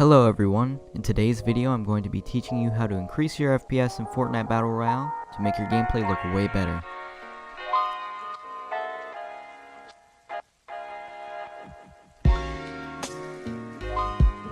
Hello everyone, in today's video I'm going to be teaching you how to increase your FPS in Fortnite Battle Royale to make your gameplay look way better.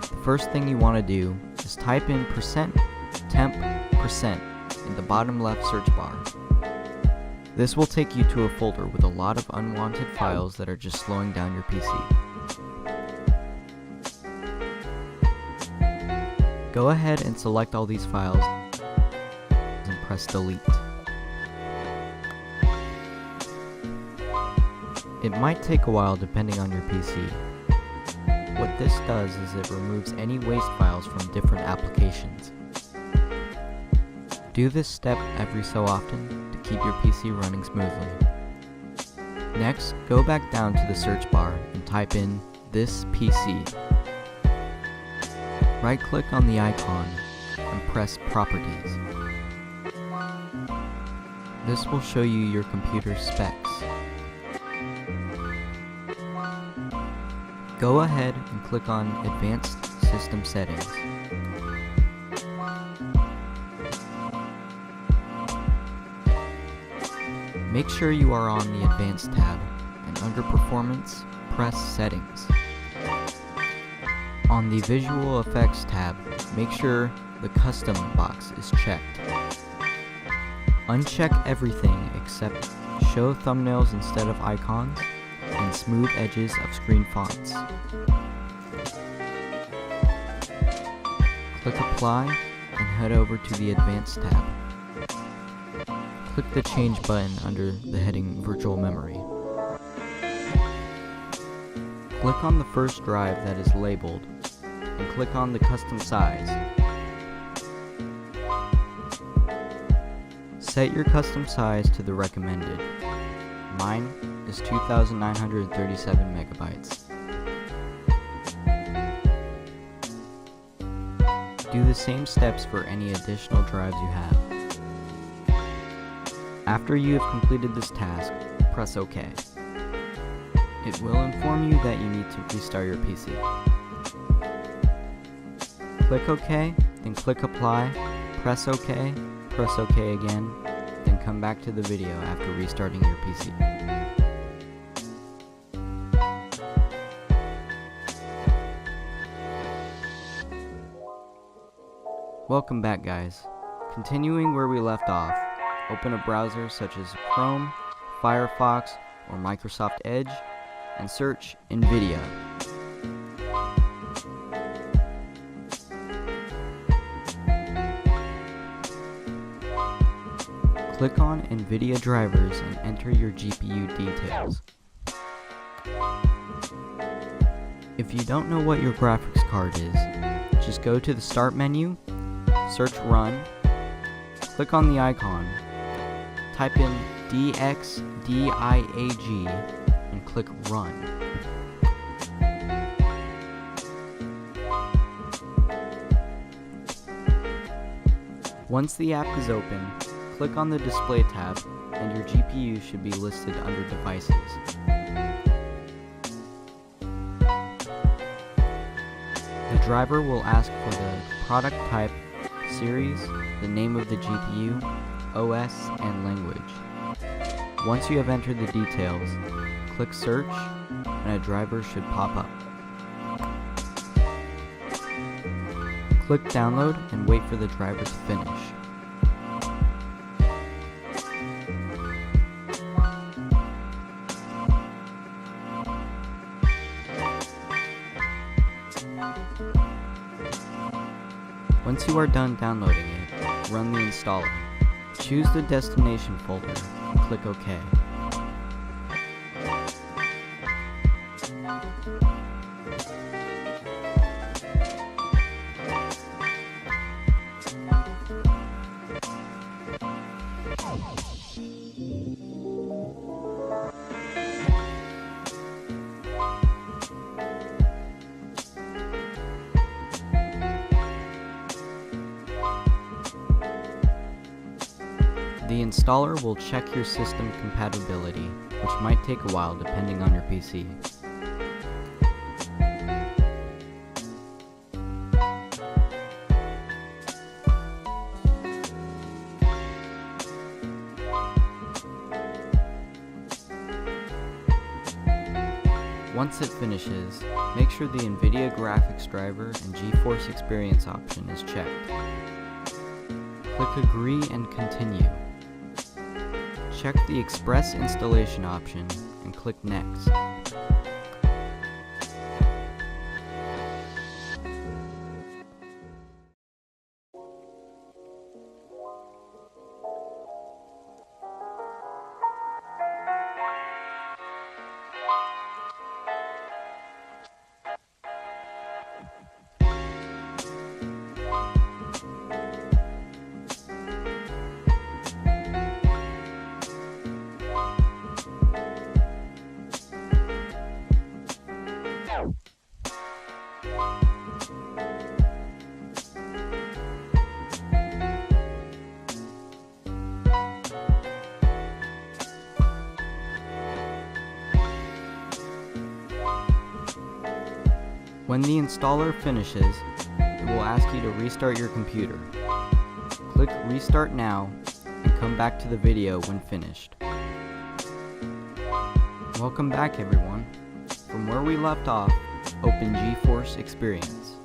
The first thing you want to do is type in %temp% in the bottom left search bar. This will take you to a folder with a lot of unwanted files that are just slowing down your PC. Go ahead and select all these files and press delete. It might take a while depending on your PC. What this does is it removes any waste files from different applications. Do this step every so often to keep your PC running smoothly. Next, go back down to the search bar and type in "this PC." Right-click on the icon and press Properties. This will show you your computer's specs. Go ahead and click on Advanced System Settings. Make sure you are on the Advanced tab, and under Performance, press Settings. On the Visual Effects tab, make sure the Custom box is checked. Uncheck everything except Show Thumbnails instead of icons and Smooth Edges of screen fonts. Click Apply and head over to the Advanced tab. Click the Change button under the heading Virtual Memory. Click on the first drive that is labeled and click on the custom size. Set your custom size to the recommended. Mine is 2,937 megabytes. Do the same steps for any additional drives you have. After you have completed this task, press OK. It will inform you that you need to restart your PC. Click OK, then click Apply, press OK again, then come back to the video after restarting your PC. Welcome back, guys. Continuing where we left off, open a browser such as Chrome, Firefox, or Microsoft Edge, and search NVIDIA. Click on NVIDIA Drivers and enter your GPU details. If you don't know what your graphics card is, just go to the Start menu, search Run, click on the icon, type in DXDIAG, and click Run. Once the app is open, click on the Display tab, and your GPU should be listed under Devices. The driver will ask for the product type, series, the name of the GPU, OS, and language. Once you have entered the details, click Search, and a driver should pop up. Click Download and wait for the driver to finish. Once you are done downloading it, run the installer. Choose the destination folder and click OK. The installer will check your system compatibility, which might take a while depending on your PC. Once it finishes, make sure the NVIDIA Graphics Driver and GeForce Experience option is checked. Click Agree and Continue. Check the Express Installation option and click Next. When the installer finishes, it will ask you to restart your computer. Click Restart Now and come back to the video when finished. Welcome back, everyone. From where we left off, open GeForce Experience.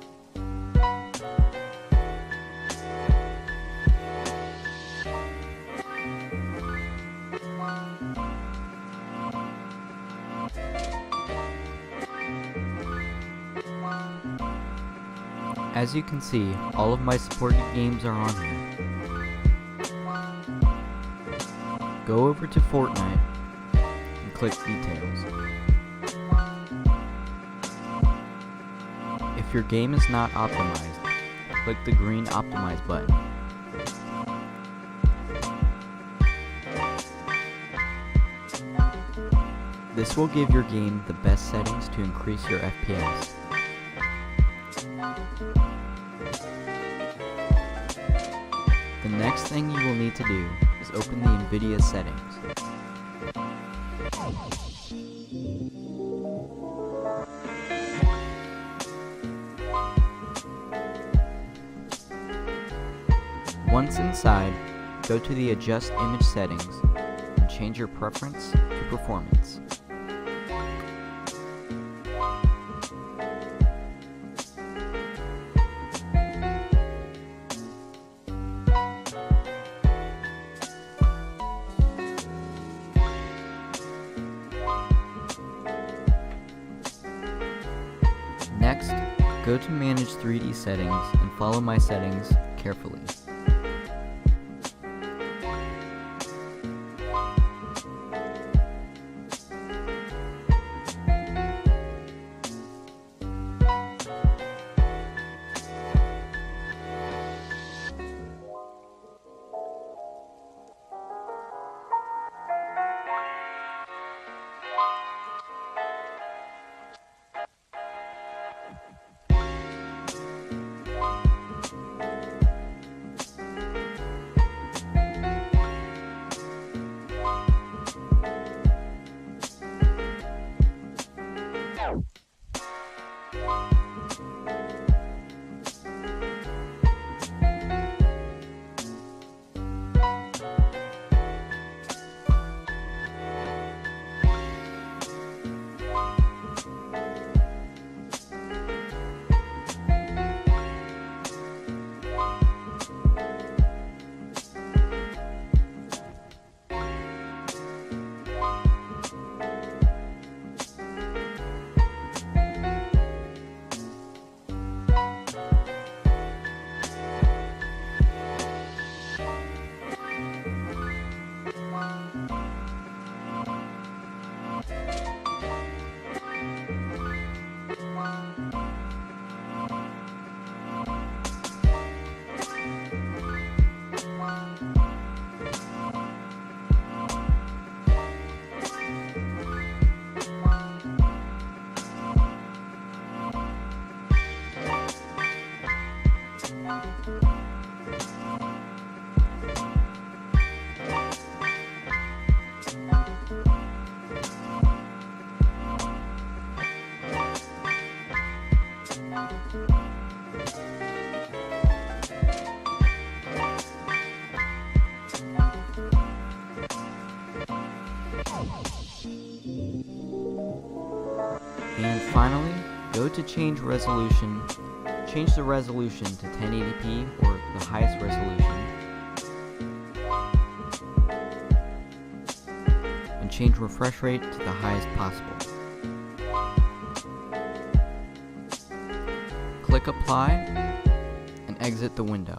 As you can see, all of my supported games are on here. Go over to Fortnite and click Details. If your game is not optimized, click the green Optimize button. This will give your game the best settings to increase your FPS. The next thing you will need to do is open the NVIDIA Settings. Once inside, go to the Adjust Image Settings and change your preference to Performance. Next, go to Manage 3D Settings and follow my settings carefully. And finally, go to change the resolution to 1080p or the highest resolution, and change refresh rate to the highest possible. Click apply and exit the window.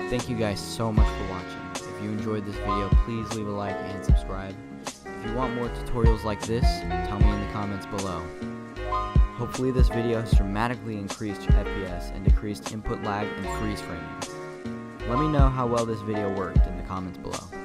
Thank you guys so much for watching. If you enjoyed this video, please leave a like and subscribe. If you want more tutorials like this, tell me in the comments below. Hopefully this video has dramatically increased your FPS and decreased input lag and freeze framing. Let me know how well this video worked in the comments below.